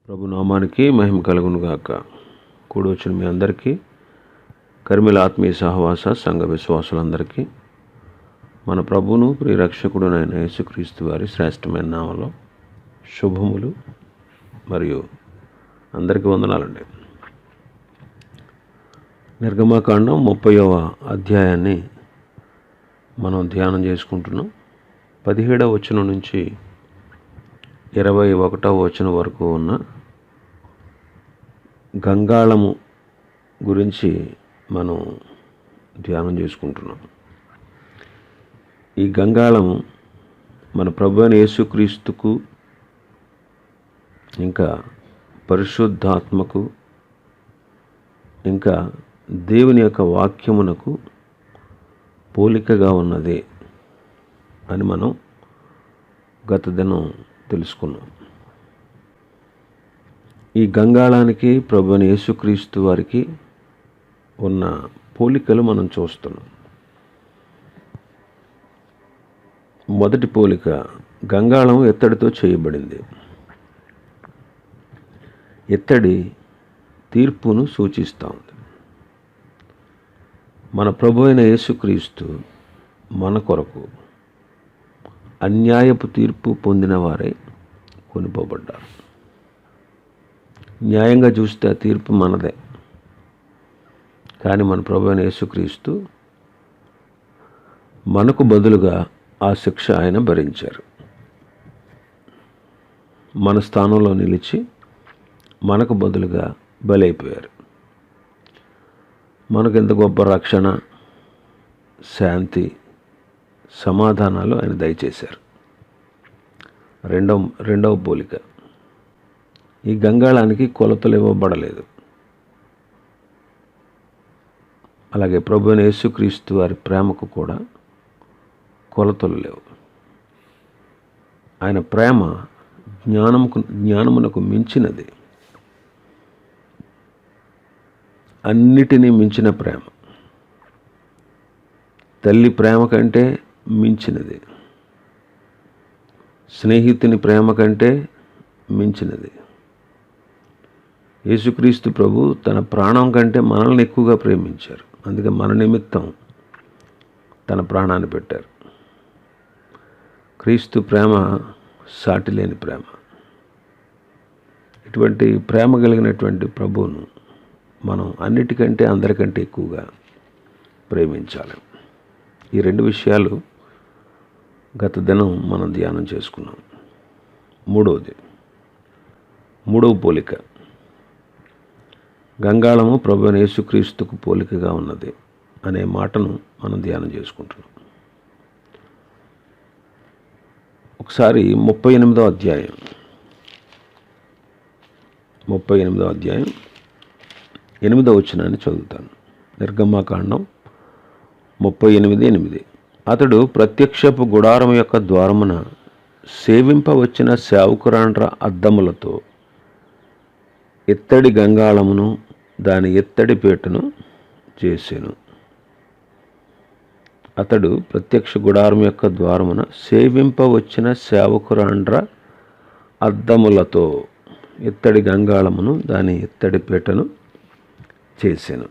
ప్రభు నామానికి మహిమ కలుగును గాక. కూడి వచ్చిన మీ అందరికీ, కర్మిల ఆత్మీయ సహవాస సంఘ విశ్వాసులందరికీ మన ప్రభువును ప్రియరక్షకుడునైన యేసుక్రీస్తు వారి శ్రేష్టమైన నామములో శుభములు మరియు అందరికీ వందనాలండి. నిర్గమకాండం 30వ అధ్యాయాన్ని మనం ధ్యానం చేసుకుంటున్నాం. 17వ వచనం నుంచి 21వ వచనం వరకు ఉన్న గంగాళము గురించి మనం ధ్యానం చేసుకుంటున్నాం. ఈ గంగాళము మన ప్రభు అయిన యేసుక్రీస్తుకు ఇంకా పరిశుద్ధాత్మకు ఇంకా దేవుని యొక్క వాక్యమునకు పోలికగా ఉన్నది అని మనం గత దినం తెలుసుకున్నాం. ఈ గంగాళానికి ప్రభు అయిన యేసుక్రీస్తు వారికి ఉన్న పోలికలు మనం చూస్తున్నాం. మొదటి పోలిక, గంగాళం ఎత్తడితో చేయబడింది. ఎత్తడి తీర్పును సూచిస్తూ ఉంది. మన ప్రభు అయిన యేసుక్రీస్తు మన కొరకు అన్యాయపు తీర్పు పొందిన వారే కొనిపోబడ్డారు. న్యాయంగా చూస్తే ఆ తీర్పు మనదే, కానీ మన ప్రభు అయిన యేసుక్రీస్తు మనకు బదులుగా ఆ శిక్ష ఆయన భరించారు. మన స్థానంలో నిలిచి మనకు బదులుగా బలైపోయారు. మనకు ఎంత గొప్ప రక్షణ, శాంతి, సమాధానాలు ఆయన దయచేశారు. రెండవ పోలిక, ఈ గంగాళానికి కొలతలు ఇవ్వబడలేదు. అలాగే ప్రభు అయిన యేసుక్రీస్తు వారి ప్రేమకు కూడా కొలతలు లేవు. ఆయన ప్రేమ జ్ఞానమునకు మించినది, అన్నిటినీ మించిన ప్రేమ, తల్లి ప్రేమ కంటే మించినది, స్నేహితుని ప్రేమ కంటే మించినది. యేసుక్రీస్తు ప్రభు తన ప్రాణం కంటే మనల్ని ఎక్కువగా ప్రేమించారు. అందుకే మన నిమిత్తం తన ప్రాణాన్ని పెట్టారు. క్రీస్తు ప్రేమ సాటి లేని ప్రేమ. ఇటువంటి ప్రేమ కలిగినటువంటి ప్రభువును మనం అన్నిటికంటే అందరికంటే ఎక్కువగా ప్రేమించాలి. ఈ రెండు విషయాలు గత దినం మనం ధ్యానం చేసుకున్నాం. మూడవ పోలిక, గంగాళము ప్రభు అయిన యేసుక్రీస్తుకు పోలికగా ఉన్నది అనే మాటను మనం ధ్యానం చేసుకుంటున్నాం. ఒకసారి 38వ అధ్యాయం 8వ వచనాన్ని చదువుతాను. నిర్గమకాండం 38:8. అతడు ప్రత్యక్షపు గుడారం యొక్క ద్వారమున సేవింపవచ్చిన సేవకురాండ్ర అద్దములతో ఎత్తడి గంగాళమును దాని ఎత్తడి పీటను చేసెను. అతడు ప్రత్యక్ష గుడారం యొక్క ద్వారమున సేవింపవచ్చిన సేవకురాండ్ర అద్దములతో ఎత్తడి గంగాళమును దాని ఎత్తడి పీటను చేసెను.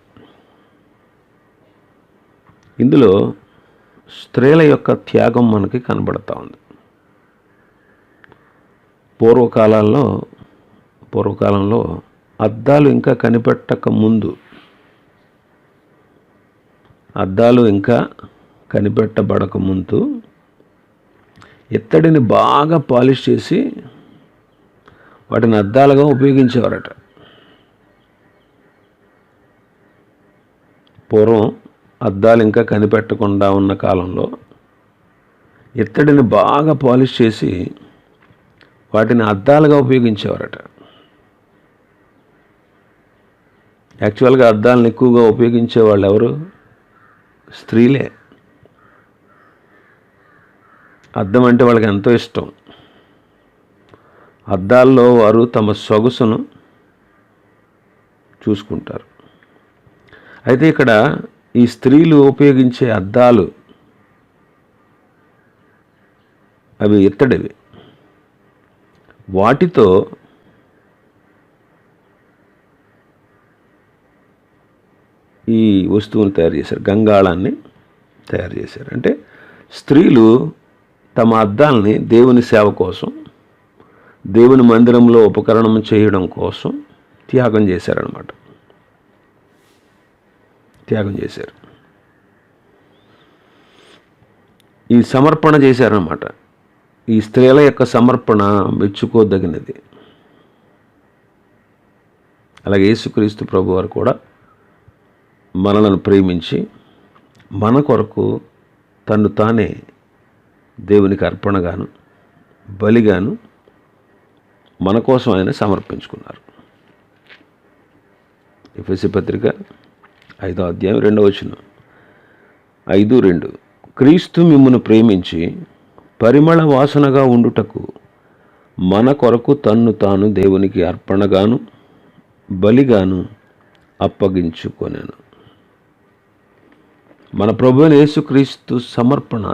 ఇందులో స్త్రీల యొక్క త్యాగం మనకి కనబడతా ఉంది. పూర్వకాలంలో అద్దాలు ఇంకా కనిపెట్టబడక ముందు ఎత్తడిని బాగా పాలిష్ చేసి వాటిని అద్దాలుగా ఉపయోగించేవారట. పూర్వం అద్దాలు ఇంకా కనిపెట్టకుండా ఉన్న కాలంలో ఎత్తడిని బాగా పాలిష్ చేసి వాటిని అద్దాలుగా ఉపయోగించేవారట. యాక్చువల్గా అద్దాలను ఎక్కువగా ఉపయోగించే వాళ్ళు ఎవరు? స్త్రీలే. అద్దం అంటే వాళ్ళకి ఎంతో ఇష్టం. అద్దాల్లో వారు తమ సొగసును చూసుకుంటారు. అయితే ఇక్కడ ఈ స్త్రీలు ఉపయోగించే అద్దాలు అవి ఎత్తడివి. వాటితో ఈ వస్తువును తయారు చేశారు, గంగాళాన్ని తయారు చేశారు. అంటే స్త్రీలు తమ అద్దాలని దేవుని సేవ కోసం, దేవుని మందిరంలో ఉపకరణం చేయడం కోసం త్యాగం చేశారనమాట. త్యాగం చేశారు, ఈ సమర్పణ చేశారన్నమాట. ఈ స్త్రీల యొక్క సమర్పణ మెచ్చుకోదగినది. అలాగే యేసుక్రీస్తు ప్రభువారు కూడా మనలను ప్రేమించి మన కొరకు తన్ను తానే దేవునికి అర్పణగాను బలిగాను మన కోసం ఆయన సమర్పించుకున్నారు. ఎఫెసీ పత్రిక 5వ అధ్యాయం 2వ వచనం, 5:2, క్రీస్తు మిమ్మును ప్రేమించి పరిమళ వాసనగా ఉండుటకు మన కొరకు తన్ను తాను దేవునికి అర్పణగాను బలిగాను అప్పగించుకొనెను. మన ప్రభువైన యేసుక్రీస్తు సమర్పణ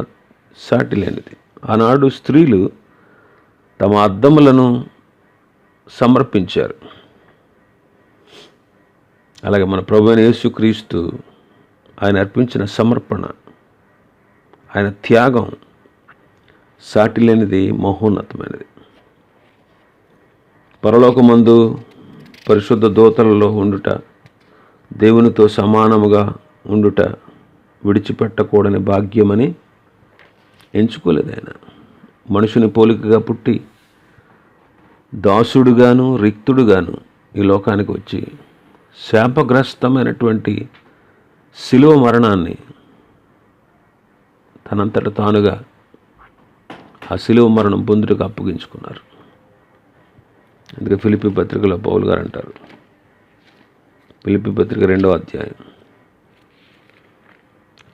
సాటిలేనిది. ఆనాడు స్త్రీలు తమ అద్దములను సమర్పించారు. అలాగే మన ప్రభువైన యేసుక్రీస్తు ఆయన అర్పించిన సమర్పణ, ఆయన త్యాగం సాటిలేనిది, మహోన్నతమైనది. పరలోకమందు పరిశుద్ధ దూతలలో ఉండుట, దేవునితో సమానముగా ఉండుట విడిచిపెట్టకూడని భాగ్యమని ఎంచుకోలేదు ఆయన. మనుషుని పోలికగా పుట్టి దాసుడుగాను రిక్తుడుగాను ఈ లోకానికి వచ్చి శాపగ్రస్తమైనటువంటి శిలువ మరణాన్ని తనంతట తానుగా ఆ శిలువ మరణం పొందుటకు అప్పగించుకున్నారు. అందుకే ఫిలిప్పీ పత్రికలో పౌలు గారు అంటారు, ఫిలిప్పీ పత్రిక 2వ అధ్యాయం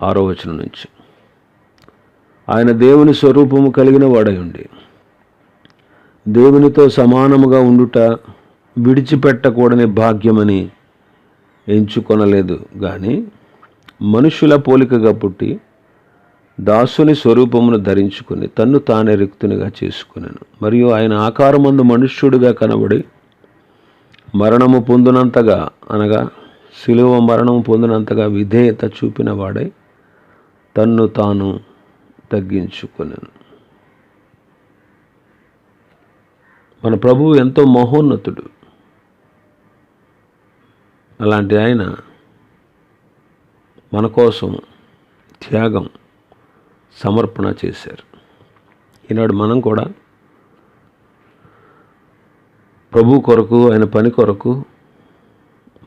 6వ వచనం నుంచి, ఆయన దేవుని స్వరూపము కలిగిన వాడై ఉండి దేవునితో సమానముగా ఉండుట విడిచిపెట్టకూడని భాగ్యమని ఎంచుకొనలేదు గాని మనుషుల పోలికగా పుట్టి దాసుని స్వరూపమును ధరించుకుని తన్ను తానే రిక్తునిగా చేసుకున్నాను. మరియు ఆయన ఆకారమందు మనుష్యుడిగా కనబడి మరణము పొందినంతగా, అనగా శిలువ మరణము పొందినంతగా విధేయత చూపిన వాడై తన్ను తాను తగ్గించుకున్నాను. మన ప్రభువు ఎంతో మహోన్నతుడు. అలాంటి ఆయన మన కోసం త్యాగం, సమర్పణ చేశారు. ఈనాడు మనం కూడా ప్రభు కొరకు, ఆయన పని కొరకు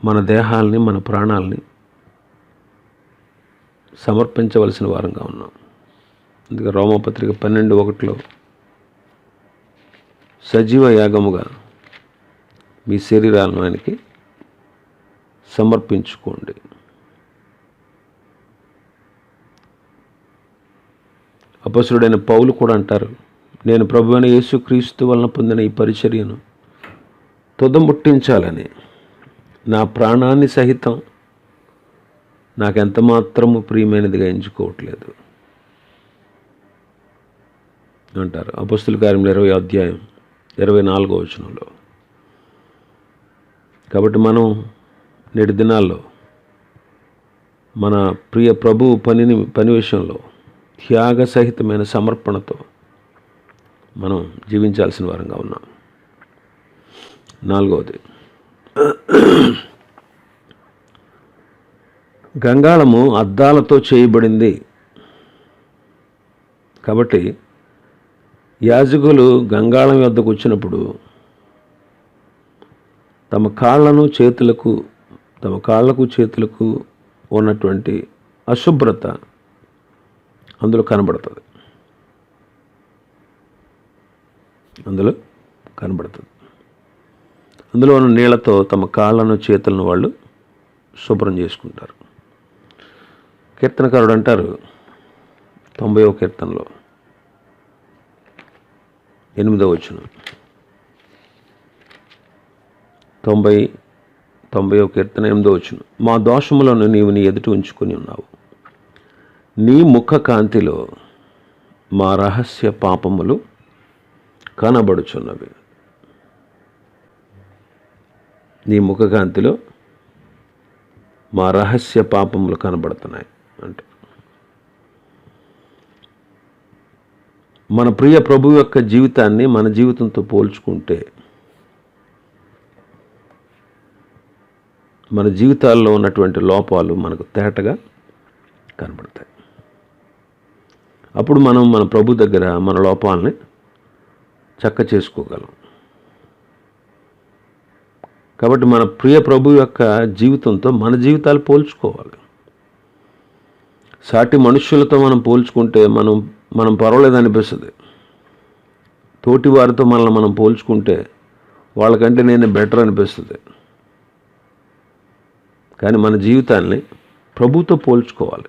మన దేహాల్ని, మన ప్రాణాలని సమర్పించవలసిన వారంగా ఉన్నాం. అందుకే రోమపత్రిక 12:1 సజీవ యాగముగా మీ శరీరాలను ఆయనకి సమర్పించుకోండి. అపొస్తలుడైన పౌలు కూడా అంటారు, నేను ప్రభువైన యేసుక్రీస్తు వలన పొందిన ఈ పరిచర్యను తుదముట్టించాలని నా ప్రాణాన్ని సహితం నాకెంత మాత్రము ప్రియమైనదిగా ఎంచుకోవట్లేదు అంటారు. అపొస్తలుల కార్యములు 20వ అధ్యాయం 24వ వచనంలో. కాబట్టి మనం నేటి దినాల్లో మన ప్రియ ప్రభు పని విషయంలో త్యాగ సహితమైన సమర్పణతో మనం జీవించాల్సిన వారంగా ఉన్నాం. 4వది, గంగాళము అద్దాలతో చేయబడింది. కాబట్టి యాజకులు గంగాళం వద్దకు వచ్చినప్పుడు తమ కాళ్ళకు చేతులకు ఉన్నటువంటి అశుభ్రత అందులో కనబడుతుంది. అందులో ఉన్న నీళ్లతో తమ కాళ్ళను చేతులను వాళ్ళు శుభ్రం చేసుకుంటారు. కీర్తనకారుడు అంటారు 90వ కీర్తనలో 8వ వచనం, 90వ కీర్తన 8వ వచనం, మా దోషములను నీవు నీ ఎదుట ఉంచుకొని ఉన్నావు, నీ ముఖ కాంతిలో మా రహస్య పాపములు కనబడుచున్నవి. నీ ముఖకాంతిలో మా రహస్య పాపములు కనబడుతున్నాయి అంటే మన ప్రియ ప్రభు యొక్క జీవితాన్ని మన జీవితంతో పోల్చుకుంటే మన జీవితాల్లో ఉన్నటువంటి లోపాలు మనకు తేటగా కనబడతాయి. అప్పుడు మనం మన ప్రభు దగ్గర మన లోపాలని చక్క చేసుకోగలం. కాబట్టి మన ప్రియ ప్రభు యొక్క జీవితంతో మన జీవితాలు పోల్చుకోవాలి. సాటి మనుష్యులతో మనం పోల్చుకుంటే మనం పర్వాలేదు అనిపిస్తుంది. తోటి వారితో మనల్ని మనం పోల్చుకుంటే వాళ్ళకంటే నేను బెటర్ అనిపిస్తుంది. కానీ మన జీవితాన్ని ప్రభుతో పోల్చుకోవాలి.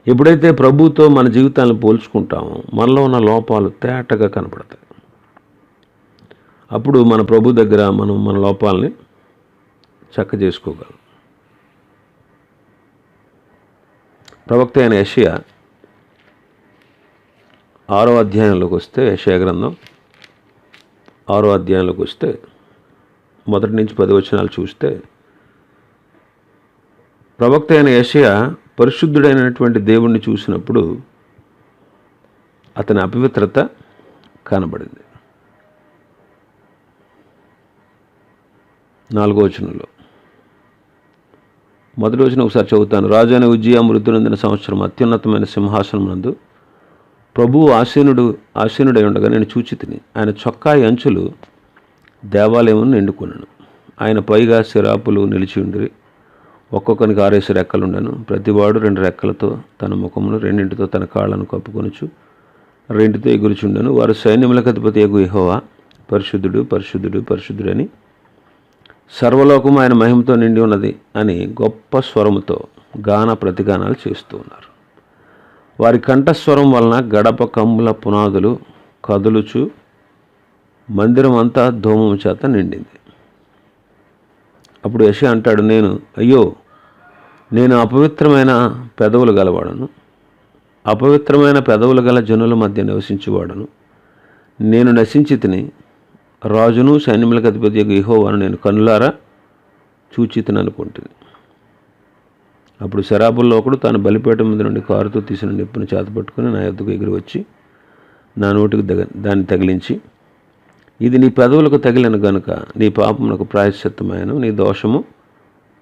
ఎప్పుడైతే ప్రభుతో మన జీవితాన్ని పోల్చుకుంటామో మనలో ఉన్న లోపాలు తేటగా కనపడతాయి. అప్పుడు మన ప్రభు దగ్గర మనం మన లోపాలని చక్క చేసుకోగలం. ప్రవక్త అయిన యెషయా 6వ అధ్యాయంలోకి వస్తే, యెషయా గ్రంథం 6వ అధ్యాయంలోకి వస్తే 1 నుంచి 10 వచనాలు చూస్తే, ప్రవక్త అయిన యెషయా పరిశుద్ధుడైనటువంటి దేవుణ్ణి చూసినప్పుడు అతని అపవిత్రత కనబడింది. 4వ వచనంలో మొదటి వచనం ఒకసారి చదువుతాను. రాజు అయిన ఉజ్జియా మృతి నొందిన సంవత్సరం అత్యున్నతమైన సింహాసనం నందు ప్రభువు ఆసీనుడై ఉండగా నేను చూచితిని. ఆయన చొక్కాయి అంచులు దేవాలయమును నిండుకొనెను. ఆయన పైగా శిరాపులు నిలిచి ఉండిరి. ఒక్కొక్కనికి 6 రెక్కలుండెను. ప్రతివాడు 2 రెక్కలతో తన ముఖమును, 2 తన కాళ్లను కప్పుకొనుచు 2 ఎగురుచుండెను. వారు సైన్యములకు అధిపతి యెహోవా యెహోవా పరిశుద్ధుడు, పరిశుద్ధుడు, పరిశుద్ధుడని, సర్వలోకము ఆయన మహిమతో నిండి ఉన్నది అని గొప్ప స్వరముతో గాన ప్రతిగానాలు చేస్తూ ఉన్నారు. వారి కంఠస్వరం వలన గడప కమ్ముల పునాదులు కదులుచు మందిరం అంతా ధూమము చేత నిండింది. అప్పుడు యెషయా అంటాడు, నేను అపవిత్రమైన పెదవులు గలవాడను, అపవిత్రమైన పెదవులు గల జనుల మధ్య నివసించేవాడను. నేను నశించి తిని, రాజును సైన్యములకు అధిపతి యెహోవాను నేను కన్నులారా చూచితిని అనుకుంటుంది. అప్పుడు శరాబుల్లో ఒకడు తాను బలిపీఠం మీద నుండి కారుతో తీసిన నిప్పును చేతపట్టుకుని నా యొద్దకు ఎగిరి వచ్చి నా నోటికి దాన్ని తగిలించి, ఇది నీ పెదవులకు తగిలిన గనుక నీ పాపమునకు ప్రాయశ్చిత్తమైనను, నీ దోషము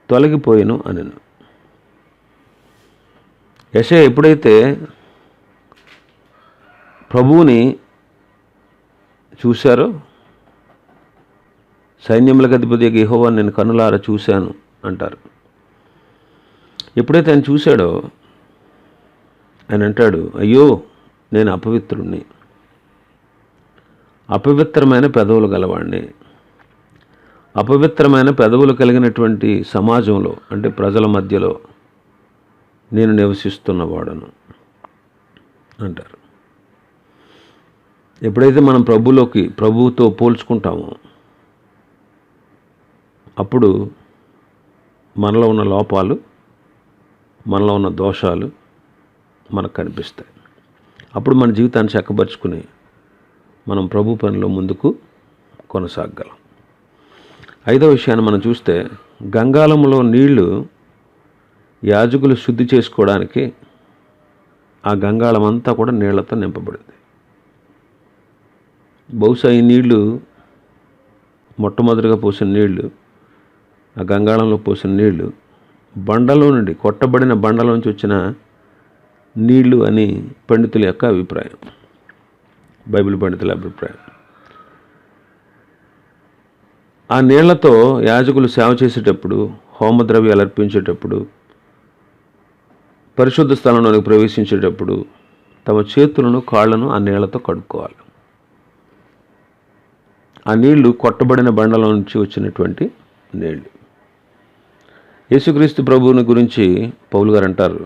తొలగిపోయిను అనెను. యెషయా ఎప్పుడైతే ప్రభువుని చూశారో, సైన్యములకు అధిపతి యెహోవాను నేను కన్నులారా చూశాను అంటారు. ఎప్పుడైతే ఆయన చూశాడో ఆయన అంటాడు, అయ్యో నేను అపవిత్రుణ్ణి, అపవిత్రమైన పెదవులు గలవాడిని. అపవిత్రమైన పెదవులు కలిగినటువంటి సమాజంలో, అంటే ప్రజల మధ్యలో నేను నివసిస్తున్నవాడను అంటారు. ఎప్పుడైతే మనం ప్రభువుతో పోల్చుకుంటామో అప్పుడు మనలో ఉన్న లోపాలు, మనలో ఉన్న దోషాలు మనకు కనిపిస్తాయి. అప్పుడు మన జీవితాన్ని చక్కబరుచుకుని మనం ప్రభు పనిలో ముందుకు కొనసాగలం. 5వ విషయాన్ని మనం చూస్తే, గంగాళములో నీళ్లు యాజకులు శుద్ధి చేసుకోవడానికి ఆ గంగాళం అంతా కూడా నీళ్లతో నింపబడింది. బహుశా ఈ నీళ్లు మొట్టమొదటిగా పోసిన నీళ్లు, ఆ గంగాళంలో పోసిన నీళ్లు బండలో నుండి, కొట్టబడిన బండలోంచి వచ్చిన నీళ్లు అని పండితుల యొక్క అభిప్రాయం, బైబిల్ పండితుల అభిప్రాయం. ఆ నీళ్లతో యాజకులు సేవ చేసేటప్పుడు, హోమద్రవ్యాలు అర్పించేటప్పుడు, పరిశుద్ధ స్థలంలోనికి ప్రవేశించేటప్పుడు తమ చేతులను, కాళ్లను ఆ నీళ్లతో కడుక్కోవాలి. ఆ నీళ్లు కొట్టబడిన బండలో నుంచి వచ్చినటువంటి నీళ్లు. యేసుక్రీస్తు ప్రభువుని గురించి పౌలు గారు అంటారు,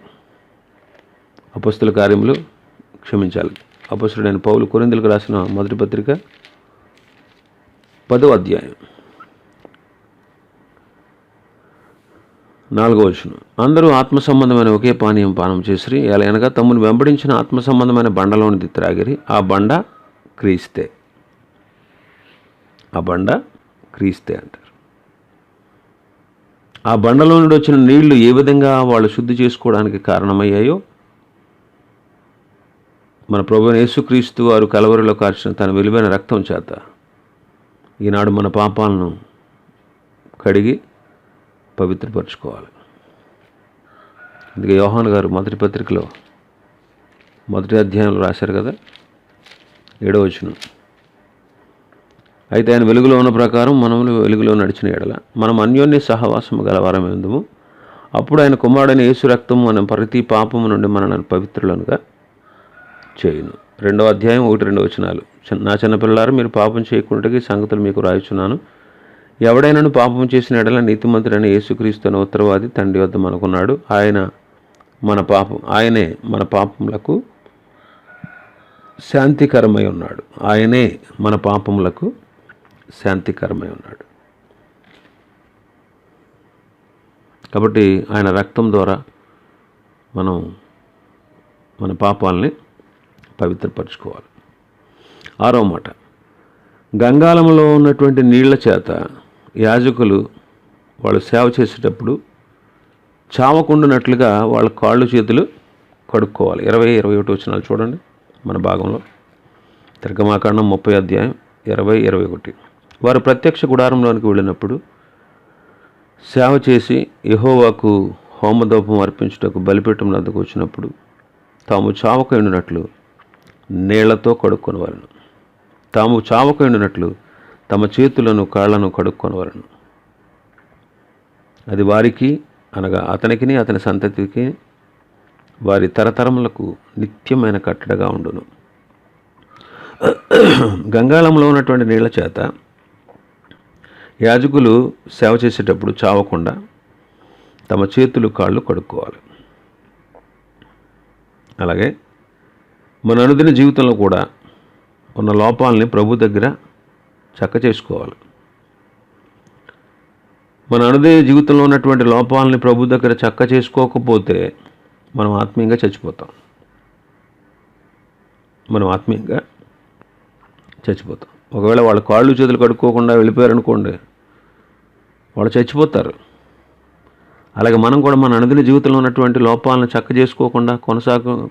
అపొస్తలుల కార్యములు అపొస్తలుడైన పౌలు కొరింథీయులకు రాసిన మొదటి పత్రిక 10వ అధ్యాయం 4వ వచనం. అందరూ ఆత్మ సంబంధమైన ఒకే పానీయం పానం చేసిరి, ఎలాగనగా తమను వెంబడించిన ఆత్మ సంబంధమైన బండలోనిది త్రాగిరి. ఆ బండ క్రీస్తే. ఆ బండ క్రీస్తే అంటారు. ఆ బండలో నుండి వచ్చిన నీళ్లు ఏ విధంగా వాళ్ళు శుద్ధి చేసుకోవడానికి కారణమయ్యాయో, మన ప్రభువైన యేసుక్రీస్తు వారు కలవరిలో కార్చిన తన విలువైన రక్తం చేత ఈనాడు మన పాపాలను కడిగి పవిత్రపరచుకోవాలి. అందుకే యోహాను గారు మొదటి పత్రికలో మొదటి అధ్యాయంలో రాశారు కదా, 7వ వచనం, అయితే ఆయన వెలుగులో ఉన్న ప్రకారం మనము వెలుగులో నడిచిన ఎడల మనం అన్యోన్య సహవాసము గలవారమేందుము, అప్పుడు ఆయన కుమారుడైన యేసు రక్తము మనం ప్రతి పాపము నుండి మనల్ని పవిత్రులనుగా చేయును. 2వ అధ్యాయం 1-2 వచనాలు, నా చిన్నపిల్లారు మీరు పాపం చేయకుండాకి సంగతులు మీకు రాయుచున్నాను. ఎవడైనాను పాపం చేసిన ఎడల నీతిమంతుడైన యేసుక్రీస్తు అనే ఉత్తరవాది తండ్రి వద్ద మనకున్నాడు. ఆయనే మన పాపములకు శాంతికరమై ఉన్నాడు. ఆయనే మన పాపములకు శాంతికరమై ఉన్నాడు. కాబట్టి ఆయన రక్తం ద్వారా మనం మన పాపాలని పవిత్రపరచుకోవాలి. 6వ మాట, గంగాళంలో ఉన్నటువంటి నీళ్ల చేత యాజకులు వాళ్ళు సేవ చేసేటప్పుడు చావకుండానట్లుగా వాళ్ళ కాళ్ళు చేతులు కడుక్కోవాలి. 20-21 వచనాలు చూడండి మన భాగంలో. నిర్గమాకాండం 30 అధ్యాయం 20-21. వారు ప్రత్యక్ష గుడారంలోనికి వెళ్ళినప్పుడు సేవ చేసి యెహోవాకు హోమధూపం అర్పించుటకు బలిపీఠం వద్దకు వచ్చినప్పుడు తాము చావకుండానట్లు నీళ్లతో కడుక్కొనవలెను. తాము చావకుండానట్లు తమ చేతులను కాళ్లను కడుక్కొనవలెను. అది వారికి అనగా అతనికిని అతని సంతతికి వారి తరతరములకు నిత్యమైన కట్టడగా ఉండును. గంగాళంలో ఉన్నటువంటి నీళ్ల చేత యాజకులు సేవ చేసేటప్పుడు చావకుండా తమ చేతులు కాళ్ళు కడుక్కోవాలి. అలాగే మన అనుదిన జీవితంలో కూడా ఉన్న లోపాలని ప్రభు దగ్గర చక్క చేసుకోవాలి. మన అనుదిన జీవితంలో ఉన్నటువంటి లోపాలని ప్రభు దగ్గర చక్క చేసుకోకపోతే మనం ఆత్మీయంగా చచ్చిపోతాం. ఒకవేళ వాళ్ళ కాళ్ళు చేతులు కడుక్కోకుండా వెళ్ళిపోయారనుకోండి, వాళ్ళు చచ్చిపోతారు. అలాగే మనం కూడా మన అనుదిన జీవితంలో ఉన్నటువంటి లోపాలను చక్క చేసుకోకుండా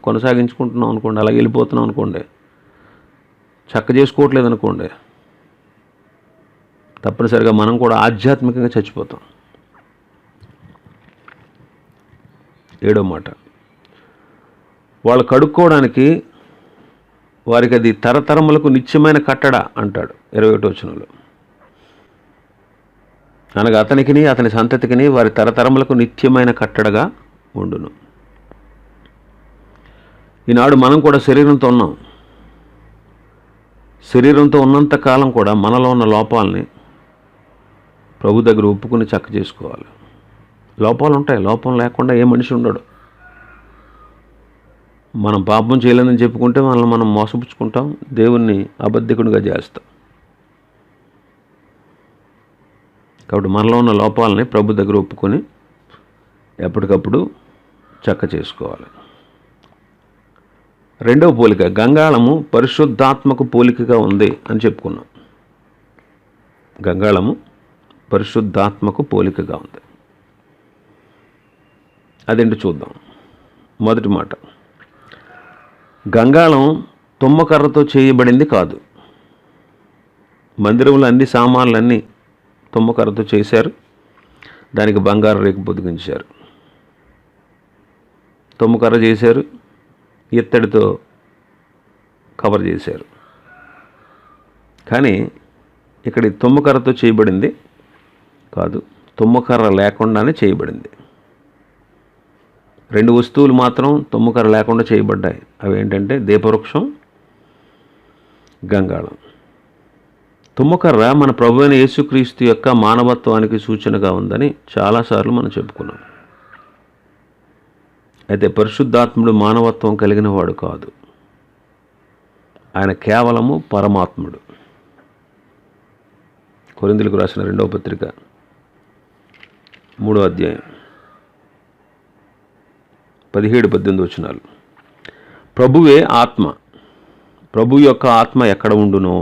కొనసాగించుకుంటున్నాం అనుకోండి, అలాగే వెళ్ళిపోతున్నాం అనుకోండి, చక్క చేసుకోవట్లేదు అనుకోండి, తప్పనిసరిగా మనం కూడా ఆధ్యాత్మికంగా చచ్చిపోతాం. 7వ మాట, వాళ్ళు కడుక్కోవడానికి వారికి అది తరతరములకు నిత్యమైన కట్టడ అంటాడు 21వ వచనంలో. అనగా అతనికిని అతని సంతతికిని వారి తరతరములకు నిత్యమైన కట్టడగా ఉండును. ఈనాడు మనం కూడా శరీరంతో ఉన్నాం. శరీరంతో ఉన్నంత కాలం కూడా మనలో ఉన్న లోపాలని ప్రభు దగ్గర ఒప్పుకుని చక్క చేసుకోవాలి. లోపాలు ఉంటాయి, లోపం లేకుండా ఏ మనిషి ఉండడు. మనం పాపం చేయలేదని చెప్పుకుంటే మనల్ని మనం మోసపుచ్చుకుంటాం, దేవుణ్ణి అబద్ధికునిగా చేస్తాం. కాబట్టి మనలో ఉన్న లోపాలని ప్రభు దగ్గర ఒప్పుకొని ఎప్పటికప్పుడు చక్క చేసుకోవాలి. 2వ పోలిక, గంగాళము పరిశుద్ధాత్మకు పోలికగా ఉంది అని చెప్పుకున్నాం. గంగాళము పరిశుద్ధాత్మకు పోలికగా ఉంది. అదేంటి చూద్దాం. మొదటి మాట, గంగాళం తుమ్మకర్రతో చేయబడింది కాదు. మందిరంలో అన్ని సామాన్లన్నీ తుమ్మకర్రతో చేశారు, దానికి బంగారు రేకు పొదిగించారు. తుమ్మకర్ర చేశారు, ఇత్తడితో కవర్ చేశారు. కానీ ఇక్కడ తుమ్మకర్రతో చేయబడింది కాదు, తుమ్మకర్ర లేకుండానే చేయబడింది. 2 వస్తువులు మాత్రం తుమ్మకర్ర లేకుండా చేయబడ్డాయి. అవి ఏంటంటే దీపవృక్షం, గంగాళం. తుమ్మకర్ర మన ప్రభువైన యేసుక్రీస్తు యొక్క మానవత్వానికి సూచనగా ఉందని చాలాసార్లు మనం చెప్పుకున్నాం. అయితే పరిశుద్ధాత్ముడు మానవత్వం కలిగిన వాడు కాదు, ఆయన కేవలము పరమాత్ముడు. కొరింథీయులకు రాసిన 2వ పత్రిక 3వ అధ్యాయం 17-18 వచనాలు. ప్రభువే ఆత్మ, ప్రభు యొక్క ఆత్మ ఎక్కడ ఉండునో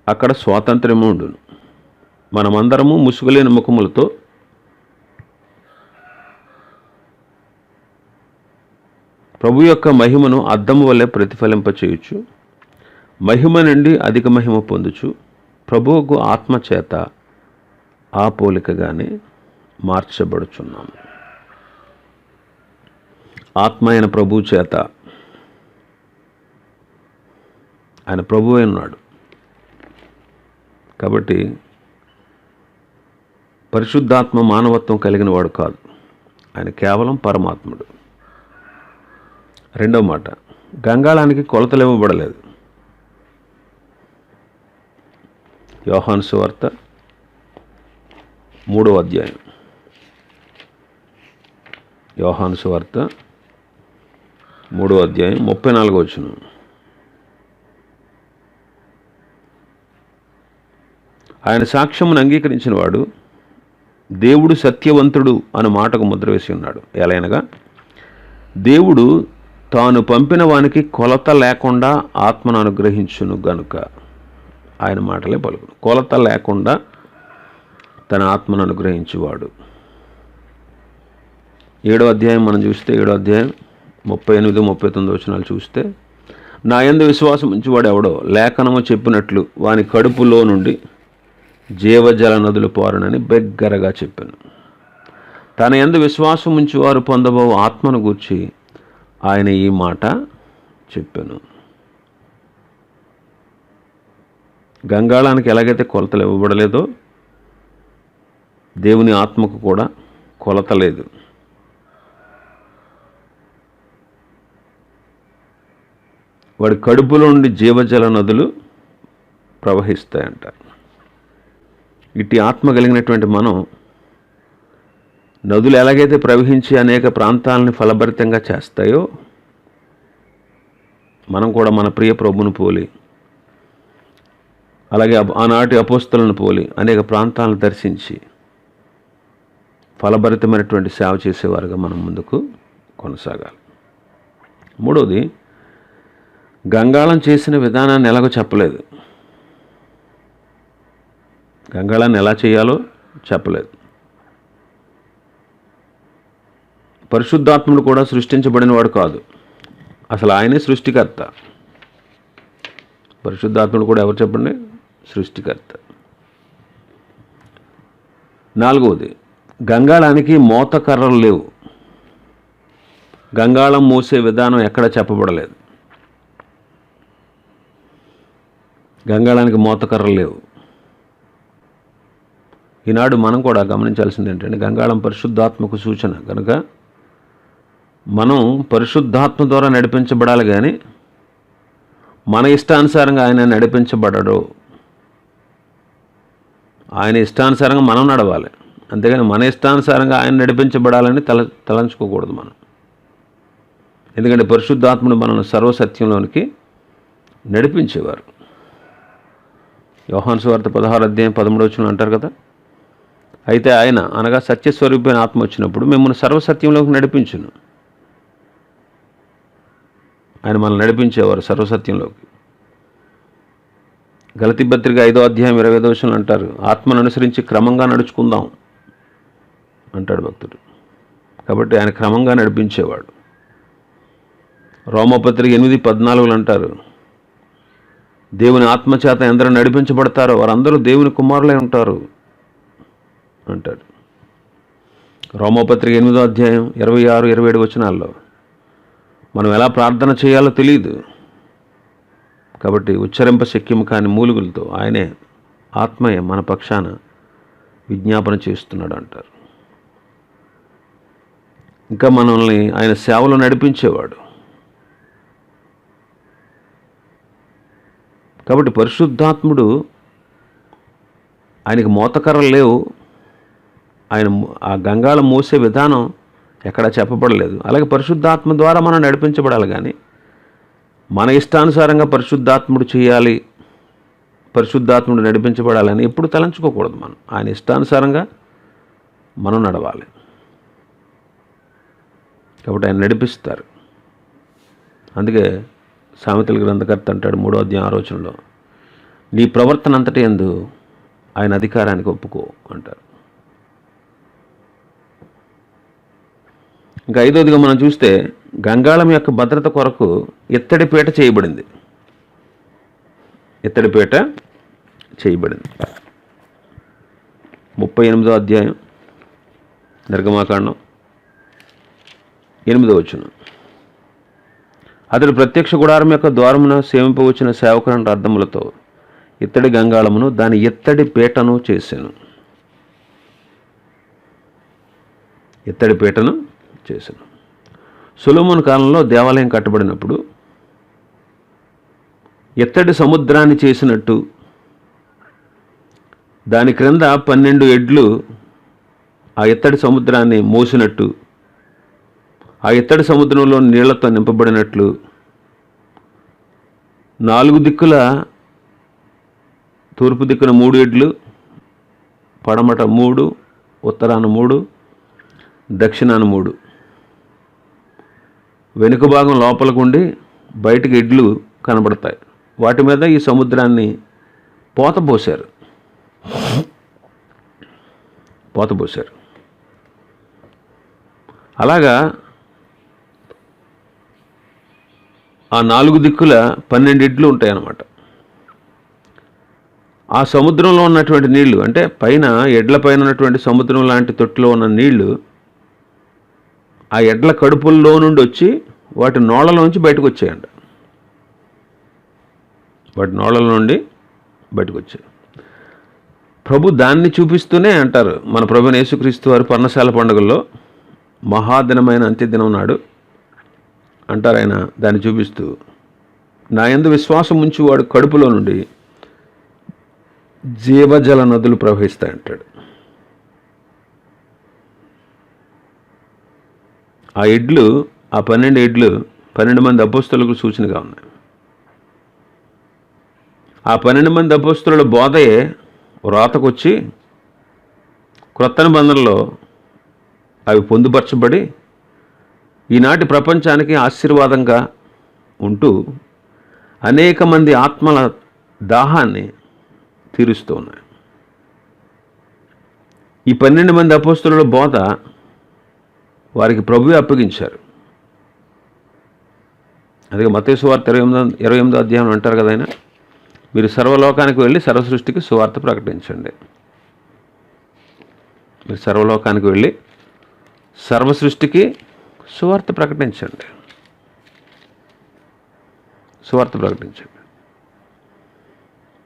అక్కడ స్వాతంత్ర్యము ఉండును. మనమందరము ముసుగులేని ముఖములతో ప్రభు యొక్క మహిమను అద్దము వల్లే ప్రతిఫలింపచేయచ్చు, మహిమ నుండి అధిక మహిమ పొందుచు ప్రభువుకు ఆత్మ చేత ఆ పోలికగానే మార్చబడుచున్నాము. ఆత్మ అయిన ప్రభు చేత, ఆయన ప్రభు అయి ఉన్నాడు కాబట్టి పరిశుద్ధాత్మ మానవత్వం కలిగిన వాడు కాదు, ఆయన కేవలం పరమాత్ముడు. రెండవ మాట, గంగాళానికి కొలతలు ఇవ్వబడలేదు. యోహాను సువార్త 3వ అధ్యాయం, యోహాను సువార్త 3వ అధ్యాయం 34వ వచనం. ఆయన సాక్ష్యమును అంగీకరించిన వాడు దేవుడు సత్యవంతుడు అన్న మాటకు ముద్ర వేసి ఉన్నాడు. ఎలాగనగా దేవుడు తాను పంపిన వానికి కొలత లేకుండా ఆత్మను అనుగ్రహించును గనుక ఆయన మాటలే పలుకును. కొలత లేకుండా తన ఆత్మను అనుగ్రహించేవాడు. 7వ అధ్యాయం మనం చూస్తే, 7వ అధ్యాయం 38, 39 వచనాలు చూస్తే, నా యందు విశ్వాసం ఉంచువాడు ఎవడో లేఖనము చెప్పినట్లు వాని కడుపులో నుండి జీవజల నదులు పారునని బిగ్గరగా చెప్పాను. తన యందు విశ్వాసం ఉంచువారు పొందబో ఆత్మను గూర్చి ఆయన ఈ మాట చెప్పాను. గంగాళానికి ఎలాగైతే కొలతలు ఇవ్వబడలేదో దేవుని ఆత్మకు కూడా కొలత లేదు. వాడి కడుపులో నుండి జీవజల నదులు ప్రవహిస్తాయంట. ఇట్టి ఆత్మ కలిగినటువంటి మనం నదులు ఎలాగైతే ప్రవహించి అనేక ప్రాంతాలని ఫలభరితంగా చేస్తాయో, మనం కూడా మన ప్రియ ప్రభువును పోలి, అలాగే ఆనాటి అపోస్తలులను పోలి అనేక ప్రాంతాలను దర్శించి ఫలభరితమైనటువంటి సేవ చేసేవారుగా మనం ముందుకు కొనసాగాలి. మూడవది, గంగాళం చేసిన విధానాన్ని ఎలాగో చెప్పలేదు. గంగాళాన్ని ఎలా చేయాలో చెప్పలేదు. పరిశుద్ధాత్ముడు కూడా సృష్టించబడిన వాడు కాదు, అసలు ఆయనే సృష్టికర్త. పరిశుద్ధాత్ముడు కూడా ఎవరు చెప్పండి? సృష్టికర్త. నాలుగవది, గంగాళానికి మోతకర్రలు లేవు. గంగాళం మోసే విధానం ఎక్కడ చెప్పబడలేదు. గంగాళానికి మోతకర్రలు లేవు. ఈనాడు మనం కూడా గమనించాల్సింది ఏంటంటే, గంగాళం పరిశుద్ధాత్మకు సూచన కనుక మనం పరిశుద్ధాత్మ ద్వారా నడిపించబడాలి, కానీ మన ఇష్టానుసారంగా ఆయన నడిపించబడడు. ఆయన ఇష్టానుసారంగా మనం నడవాలి, అంతేగాని మన ఇష్టానుసారంగా ఆయన నడిపించబడాలని తలంచుకోకూడదు మనం. ఎందుకంటే పరిశుద్ధాత్ముడు మనల్ని సర్వసత్యంలోనికి నడిపించేవారు. యోహాను సువార్త 16వ అధ్యాయం 13వ వచనం అంటారు కదా, అయితే ఆయన అనగా సత్యస్వరూపమైన ఆత్మ వచ్చినప్పుడు మిమ్మల్ని సర్వసత్యంలోకి నడిపించును. ఆయన మనల్ని నడిపించేవారు సర్వసత్యంలోకి. గలతీ పత్రిక 5వ అధ్యాయం 25వ వచనం అంటారు, ఆత్మను అనుసరించి క్రమంగా నడుచుకుందాం అంటాడు భక్తుడు. కాబట్టి ఆయన క్రమంగా నడిపించేవాడు. రోమపత్రిక 8:14 అంటారు, దేవుని ఆత్మచేత ఎందరూ నడిపించబడతారో వారందరూ దేవుని కుమారులై ఉంటారు అంటాడు. రోమపత్రిక 8వ అధ్యాయం 26, 27 వచనాల్లో మనం ఎలా ప్రార్థన చేయాలో తెలియదు, కాబట్టి ఉచ్చరింప శక్యము కాని మూలుగులతో ఆయనే ఆత్మయే మన పక్షాన విజ్ఞాపన చేస్తున్నాడు అంటారు. ఇంకా మనల్ని ఆయన సేవలో నడిపించేవాడు. కాబట్టి పరిశుద్ధాత్ముడు, ఆయనకి మోతకర్రలు లేవు. ఆయన ఆ గంగాళం మోసే విధానం ఎక్కడా చెప్పబడలేదు. అలాగే పరిశుద్ధాత్మ ద్వారా మనం నడిపించబడాలి, కానీ మన ఇష్టానుసారంగా పరిశుద్ధాత్ముడు చేయాలి, పరిశుద్ధాత్ముడు నడిపించబడాలని ఎప్పుడు తలంచుకోకూడదు. మనం ఆయన ఇష్టానుసారంగా మనం నడవాలి. కాబట్టి ఆయన నడిపిస్తారు. అందుకే సామెతల గ్రంథకర్త అంటాడు 3వ అధ్యాయం 6వ వచనంలో, నీ ప్రవర్తన అంతటి యందు ఆయన అధికారానికి ఒప్పుకో అంటారు. ఇంకా 5వదిగా మనం చూస్తే గంగాళం యొక్క భద్రత కొరకు ఇత్తడిపీట చేయబడింది. ఇత్తడిపీట చేయబడింది. 38వ అధ్యాయం నిర్గమాకాండం 8వ వచనం. అతడు ప్రత్యక్ష గుడారం యొక్క ద్వారమున సేవింపవచ్చిన సేవకుని అర్థములతో ఇత్తడి గంగాళమును దాని ఇత్తడి పీటను చేశాను. ఇత్తడి పీటను చేశాను. సొలొమోను కాలంలో దేవాలయం కట్టబడినప్పుడు ఇత్తడి సముద్రాన్ని చేసినట్టు దాని క్రింద 12 ఎడ్లు ఆ ఇత్తడి సముద్రాన్ని మోసినట్టు, ఆ ఇత్తడి సముద్రంలో నీళ్లతో నింపబడినట్లు 4 దిక్కుల, తూర్పు దిక్కున 3 ఎడ్లు, పడమట 3, ఉత్తరాన 3, దక్షిణాన 3, వెనుక భాగం లోపలికి ఉండి బయటికి ఎడ్లు కనబడతాయి. వాటి మీద ఈ సముద్రాన్ని పోతపోశారు. అలాగా ఆ 4 దిక్కుల 12 ఎడ్లు ఉంటాయి అన్నమాట. ఆ సముద్రంలో ఉన్నటువంటి నీళ్లు, అంటే పైన ఎడ్ల పైన ఉన్నటువంటి సముద్రం లాంటి తొట్టులో ఉన్న నీళ్లు ఆ ఎడ్ల కడుపుల్లో నుండి వచ్చి వాటి నోళ్ళలోంచి బయటకు వచ్చాయంట. వాటి నోళ్ళ నుండి బయటకు వచ్చాయి. ప్రభు దాన్ని చూపిస్తూనే అంటారు, మన ప్రభువైన యేసుక్రీస్తు వారు పర్ణశాల పండుగల్లో మహాదినమైన అంత్యదినం నాడు అంటారు ఆయన దాన్ని చూపిస్తూ, నా యందు విశ్వాసం ఉంచి వాడు కడుపులో నుండి జీవజల నదులు ప్రవహిస్తాయంటాడు. ఆ ఎడ్లు, ఆ 12 ఎడ్లు 12 మంది అపోస్తలులకు సూచనగా ఉన్నాయి. ఆ 12 మంది అపోస్తలుల బోధే వ్రాతకొచ్చి క్రొత్త నిబంధనలో అవి పొందుపరచబడి ఈనాటి ప్రపంచానికి ఆశీర్వాదంగా ఉంటూ అనేక మంది ఆత్మల దాహాన్ని తీరుస్తూ ఉన్నాయి. ఈ 12 మంది అపోస్తలుల బోధ వారికి ప్రభువే అప్పగించారు. అదే మత్తయి సువార్త 28వ అధ్యాయం అంటారు కదా ఆయన, మీరు సర్వలోకానికి వెళ్ళి సర్వసృష్టికి సువార్త ప్రకటించండి. మీరు సర్వలోకానికి వెళ్ళి సర్వసృష్టికి సువార్త ప్రకటించండి.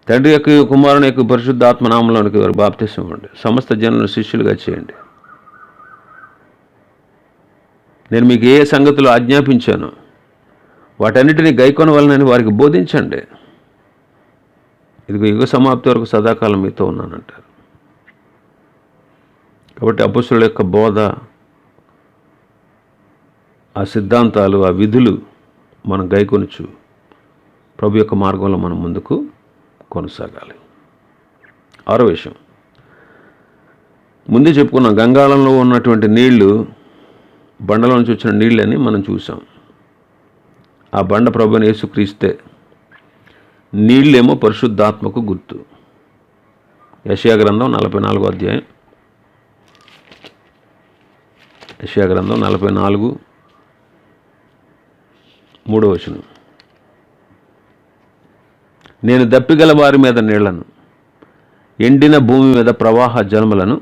తండ్రి యొక్క కుమారుని యొక్క పరిశుద్ధాత్మ నామములోనికి వారు బాప్తిసం ఇవ్వండి. సమస్త జనులను శిష్యులుగా చేయండి. నేను మీకు ఏ సంగతులు ఆజ్ఞాపించానో వాటన్నిటినీ గైకొనవలనని వారికి బోధించండి. ఇదిగో యుగ సమాప్తి వరకు సదాకాలం మీతో ఉన్నానంటారు. కాబట్టి అపొస్తలుల యొక్క బోధ, ఆ సిద్ధాంతాలు, ఆ విధులు మనం గైకొనుచు ప్రభు యొక్క మార్గంలో మనం ముందుకు కొనసాగాలి. 6వ విషయం, ముందే చెప్పుకున్నాం, గంగాళంలో ఉన్నటువంటి నీళ్లు బండలో నుంచి వచ్చిన నీళ్ళని మనం చూసాం. ఆ బండ ప్రభువైన యేసుక్రీస్తే. నీళ్ళేమో పరిశుద్ధాత్మకు గుర్తు. యెషయా గ్రంథం 44వ అధ్యాయం, యెషయా గ్రంథం 44 3వ వచనం. నేను దప్పిగల వారి మీద నీళ్లను, ఎండిన భూమి మీద ప్రవాహ జలములను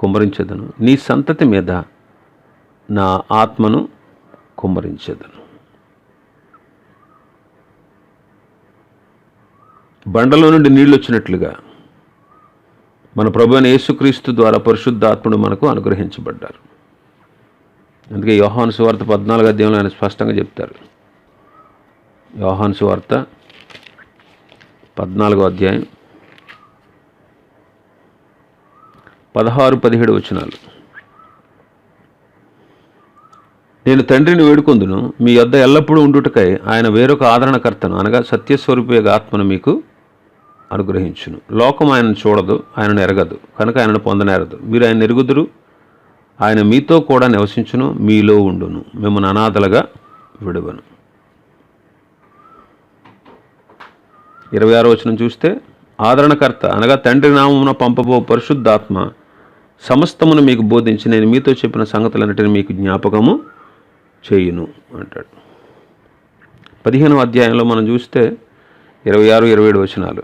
కుమ్మరించెదను. నీ సంతతి మీద నా ఆత్మను కుమ్మరించెదను. బండలో నుండి నీళ్ళు వచ్చినట్లుగా మన ప్రభువైన యేసుక్రీస్తు ద్వారా పరిశుద్ధాత్ముడు మనకు అనుగ్రహించబడ్డారు. అందుకే యోహాను సువార్త 14వ అధ్యాయంలో ఆయన స్పష్టంగా చెప్తారు. యోహాను సువార్త 14వ అధ్యాయం 16-17 వచనాలు. నేను తండ్రిని వేడుకొందును, మీ యొద్ద ఎల్లప్పుడూ ఉండుటకై ఆయన వేరొక ఆదరణకర్తను, అనగా సత్యస్వరూపి ఆత్మను మీకు అనుగ్రహించును. లోకం ఆయనను చూడదు, ఆయనను ఎరగదు, కనుక ఆయనను పొందనేరదు. మీరు ఆయన ఎరుగుదురు, ఆయన మీతో కూడా నివసించును, మీలో ఉండును, మిమ్మల్ని అనాథలుగా విడువను. 26వ వచనం చూస్తే, ఆదరణకర్త అనగా తండ్రి నామమున పంపబో పరిశుద్ధాత్మ సమస్తమును మీకు బోధించి నేను మీతో చెప్పిన సంగతులన్నిటిని మీకు జ్ఞాపకము చేయును అంటాడు. 15వ అధ్యాయంలో మనం చూస్తే 26, 27 వచనాలు.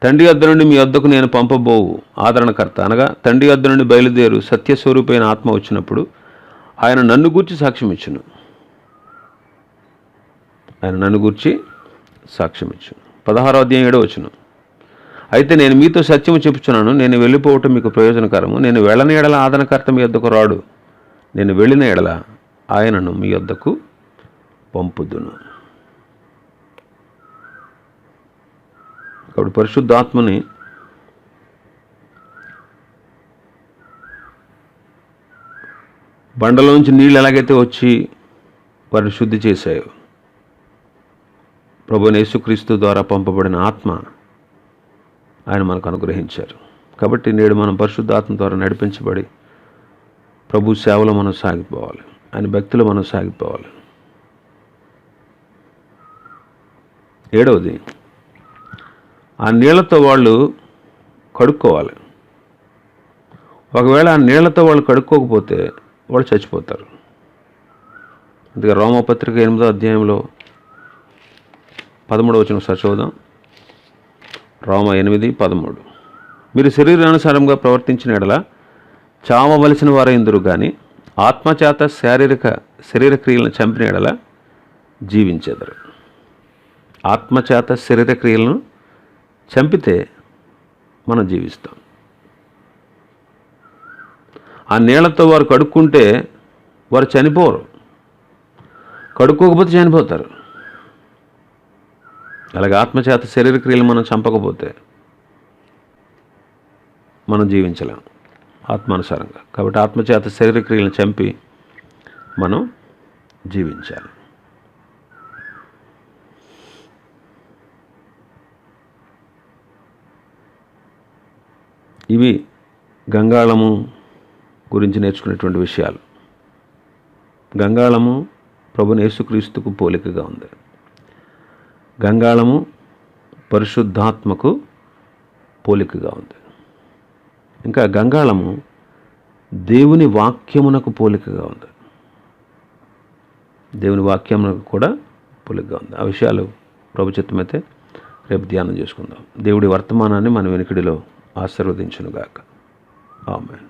తండ్రి వద్ద నుండి మీ వద్దకు నేను పంపబోవు ఆదరణకర్త అనగా తండ్రి వద్ద నుండి బయలుదేరు సత్యస్వరూపైన ఆత్మ వచ్చినప్పుడు ఆయన నన్ను గూర్చి సాక్ష్యం ఇచ్చును. ఆయన నన్ను గూర్చి సాక్ష్యం ఇచ్చును. 16వ అధ్యాయం 7వ వచనం. అయితే నేను మీతో సత్యము చెప్పుచున్నాను, నేను వెళ్ళిపోవటం మీకు ప్రయోజనకరము. నేను వెళ్ళని ఎడల ఆదరణకర్త మీ వద్దకు రాడు, నేను వెళ్ళిన ఎడల ఆయనను మీ వద్దకు పంపుదును. కాబట్టి పరిశుద్ధాత్మని బండలోంచి నీళ్ళు ఎలాగైతే వచ్చి వారిని శుద్ధి చేశాయో, ప్రభువైన యేసుక్రీస్తు ద్వారా పంపబడిన ఆత్మ ఆయన మనకు అనుగ్రహించారు. కాబట్టి నేడు మనం పరిశుద్ధాత్మ ద్వారా నడిపించబడి ప్రభు సేవలో మనం సాగిపోవాలి, ఆయన భక్తిలో మనం సాగిపోవాలి. 7వది, ఆ నీళ్లతో వాళ్ళు కడుక్కోవాలి. ఒకవేళ ఆ నీళ్లతో వాళ్ళు కడుక్కోకపోతే వాళ్ళు చచ్చిపోతారు. అందుకే రోమపత్రిక 8వ అధ్యాయంలో 13వ వచనం ఒకసారి చూద్దాం. రోమ 8:13. మీరు శరీరానుసారంగా ప్రవర్తించిన ఎడల చావవలసిన వారైందురు కానీ ఆత్మచేత శరీర క్రియలను చంపిన ఎడల జీవించెదరు. ఆత్మచేత శరీర క్రియలను చంపితే మనం జీవిస్తాం. ఆ నీళ్లతో వారు కడుక్కుంటే వారు చనిపోరు, కడుక్కోకపోతే చనిపోతారు. అలాగే ఆత్మచేత శరీర క్రియలు మనం చంపకపోతే మనం జీవించలేం ఆత్మానుసారంగా. కాబట్టి ఆత్మచేత శరీర క్రియలను చంపి మనం జీవించాలి. ఇవి గంగాళము గురించి నేర్చుకునేటువంటి విషయాలు. గంగాళము ప్రభువైన యేసుక్రీస్తుకు పోలికగా ఉంది. గంగాళము పరిశుద్ధాత్మకు పోలికగా ఉంది. ఇంకా గంగాళము దేవుని వాక్యమునకు పోలికగా ఉంది. దేవుని వాక్యమునకు కూడా పోలికగా ఉంది. ఆ విషయాలు ప్రభు చిత్తమైతే రేపు ధ్యానం చేసుకుందాం. దేవుడి వర్తమానాన్ని మన వెనుకడిలో ఆశీర్వదించునుగాక. ఆమేన్.